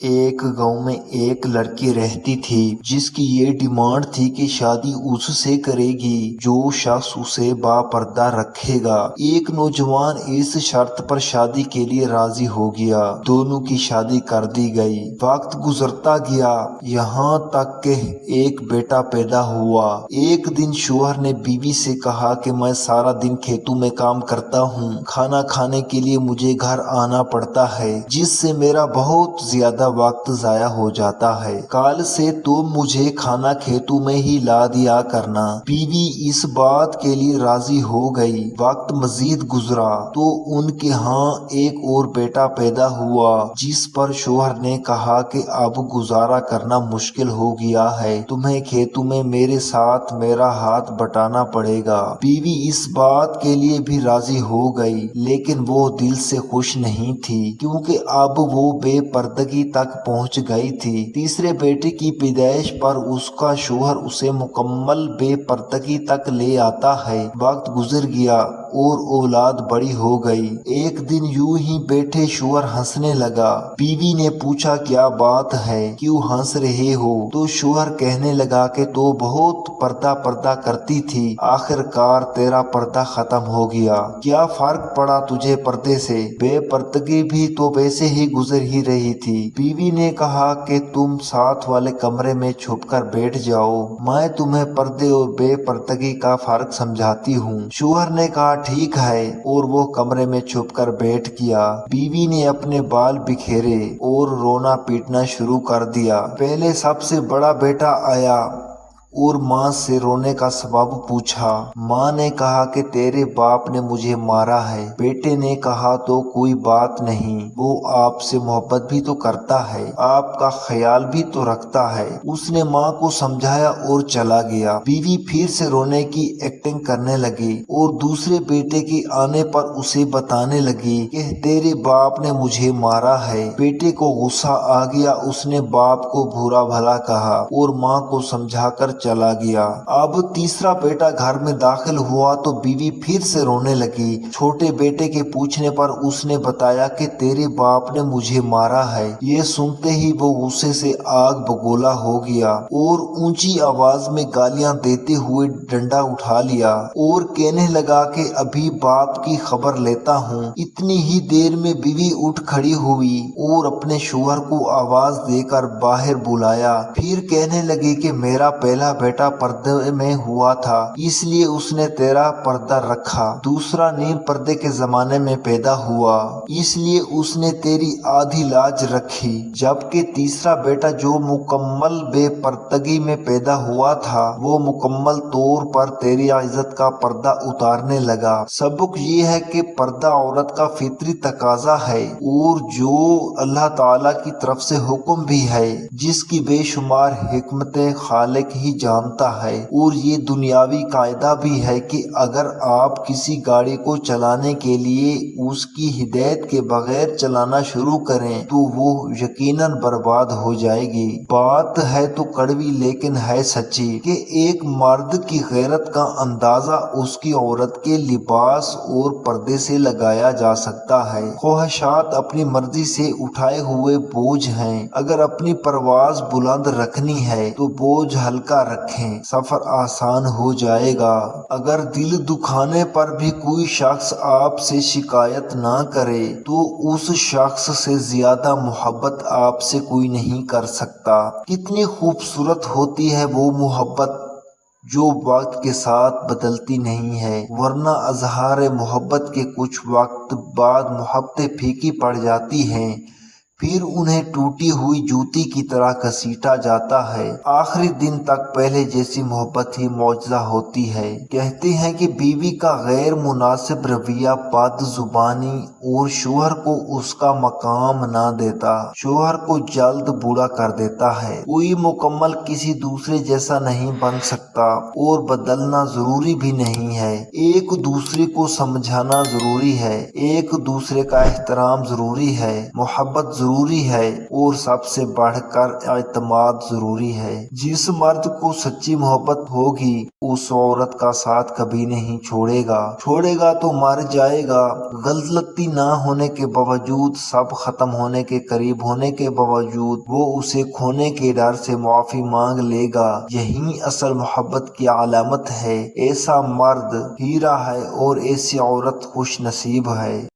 ایک گاؤں میں ایک لڑکی رہتی تھی جس کی یہ ڈیمانڈ تھی کہ شادی اس سے کرے گی جو شخص اسے با پردہ رکھے گا۔ ایک نوجوان اس شرط پر شادی کے لیے راضی ہو گیا۔ دونوں کی شادی کر دی گئی۔ وقت گزرتا گیا یہاں تک کہ ایک بیٹا پیدا ہوا۔ ایک دن شوہر نے بیوی سے کہا کہ میں سارا دن کھیتوں میں کام کرتا ہوں، کھانا کھانے کے لیے مجھے گھر آنا پڑتا ہے جس سے میرا بہت زیادہ وقت ضائع ہو جاتا ہے۔ کل سے تم مجھے کھانا کھیتوں میں ہی لا دیا کرنا۔ بیوی اس بات کے لیے راضی ہو گئی۔ وقت مزید گزرا تو ان کے ہاں ایک اور بیٹا پیدا ہوا جس پر شوہر نے کہا کہ اب گزارا کرنا مشکل ہو گیا ہے، تمہیں کھیتوں میں میرے ساتھ میرا ہاتھ بٹانا پڑے گا۔ بیوی اس بات کے لیے بھی راضی ہو گئی لیکن وہ دل سے خوش نہیں تھی کیونکہ اب وہ بے پردگی تک پہنچ گئی تھی۔ تیسرے بیٹے کی پیدائش پر اس کا شوہر اسے مکمل بے پردگی تک لے آتا ہے۔ وقت گزر گیا اور اولاد بڑی ہو گئی۔ ایک دن یوں ہی بیٹھے شوہر ہنسنے لگا۔ بیوی نے پوچھا کیا بات ہے، کیوں ہنس رہے ہو؟ تو شوہر کہنے لگا کہ تو بہت پردہ کرتی تھی، آخر کار تیرا پردہ ختم ہو گیا۔ کیا فرق پڑا تجھے پردے سے؟ بے پردگی بھی تو ویسے ہی گزر ہی رہی تھی۔ بیوی نے کہا کہ تم ساتھ والے کمرے میں چھپ کر بیٹھ جاؤ، میں تمہیں پردے اور بے پردگی کا فرق سمجھاتی ہوں۔ شوہر نے کہا ٹھیک ہے اور وہ کمرے میں چھپ کر بیٹھ گیا۔ بیوی نے اپنے بال بکھیرے اور رونا پیٹنا شروع کر دیا۔ پہلے سب سے بڑا بیٹا آیا اور ماں سے رونے کا سبب پوچھا۔ ماں نے کہا کہ تیرے باپ نے مجھے مارا ہے۔ بیٹے نے کہا تو کوئی بات نہیں، وہ آپ سے محبت بھی تو کرتا ہے، آپ کا خیال بھی تو رکھتا ہے۔ اس نے ماں کو سمجھایا اور چلا گیا۔ بیوی پھر سے رونے کی ایکٹنگ کرنے لگی اور دوسرے بیٹے کے آنے پر اسے بتانے لگی کہ تیرے باپ نے مجھے مارا ہے۔ بیٹے کو غصہ آ گیا، اس نے باپ کو برا بھلا کہا اور ماں کو سمجھا کر چلا گیا۔ اب تیسرا بیٹا گھر میں داخل ہوا تو بیوی پھر سے رونے لگی۔ چھوٹے بیٹے کے پوچھنے پر اس نے بتایا کہ تیرے باپ نے مجھے مارا ہے۔ یہ سنتے ہی وہ غصے سے آگ بگولا ہو گیا اور اونچی آواز میں گالیاں دیتے ہوئے ڈنڈا اٹھا لیا اور کہنے لگا کہ ابھی باپ کی خبر لیتا ہوں۔ اتنی ہی دیر میں بیوی اٹھ کھڑی ہوئی اور اپنے شوہر کو آواز دے کر باہر بلایا۔ پھر کہنے لگی کہ میرا پہلا بیٹا پردے میں ہوا تھا اس لیے اس نے تیرا پردہ رکھا، دوسرا نیم پردے کے زمانے میں پیدا ہوا اس لیے اس نے تیری آدھی لاج رکھی، جبکہ تیسرا بیٹا جو مکمل بے پردگی میں پیدا ہوا تھا وہ مکمل طور پر تیری عزت کا پردہ اتارنے لگا۔ سبق یہ ہے کہ پردہ عورت کا فطری تقاضا ہے اور جو اللہ تعالیٰ کی طرف سے حکم بھی ہے جس کی بے شمار حکمتیں خالق ہی جانتا ہے، اور یہ دنیاوی قاعدہ بھی ہے کہ اگر آپ کسی گاڑی کو چلانے کے لیے اس کی ہدایت کے بغیر چلانا شروع کریں تو وہ یقیناً برباد ہو جائے گی۔ بات ہے تو کڑوی لیکن ہے سچی کہ ایک مرد کی غیرت کا اندازہ اس کی عورت کے لباس اور پردے سے لگایا جا سکتا ہے۔ خواہشات اپنی مرضی سے اٹھائے ہوئے بوجھ ہیں، اگر اپنی پرواز بلند رکھنی ہے تو بوجھ ہلکا رکھیں، سفر آسان ہو جائے گا۔ اگر دل دکھانے پر بھی کوئی شخص آپ سے شکایت نہ کرے تو اس شخص سے زیادہ محبت آپ سے کوئی نہیں کر سکتا۔ کتنی خوبصورت ہوتی ہے وہ محبت جو وقت کے ساتھ بدلتی نہیں ہے، ورنہ اظہار محبت کے کچھ وقت بعد محبتیں پھیکی پڑ جاتی ہیں، پھر انہیں ٹوٹی ہوئی جوتی کی طرح گھسیٹا جاتا ہے، آخری دن تک پہلے جیسی محبت ہی معجزہ ہوتی ہے۔ کہتے ہیں کہ بیوی کا غیر مناسب رویہ بد زبانی اور شوہر کو اس کا مقام نہ دیتا، شوہر کو جلد بوڑھا کر دیتا ہے۔ کوئی مکمل کسی دوسرے جیسا نہیں بن سکتا اور بدلنا ضروری بھی نہیں ہے۔ ایک دوسرے کو سمجھانا ضروری ہے، ایک دوسرے کا احترام ضروری ہے، محبت ضروری ضروری ہے اور سب سے بڑھ کر اعتماد ضروری ہے۔ جس مرد کو سچی محبت ہوگی اس عورت کا ساتھ کبھی نہیں چھوڑے گا تو مر جائے گا۔ غلطی نہ ہونے کے باوجود، سب ختم ہونے کے قریب ہونے کے باوجود وہ اسے کھونے کے ڈر سے معافی مانگ لے گا۔ یہی اصل محبت کی علامت ہے۔ ایسا مرد ہیرا ہے اور ایسی عورت خوش نصیب ہے۔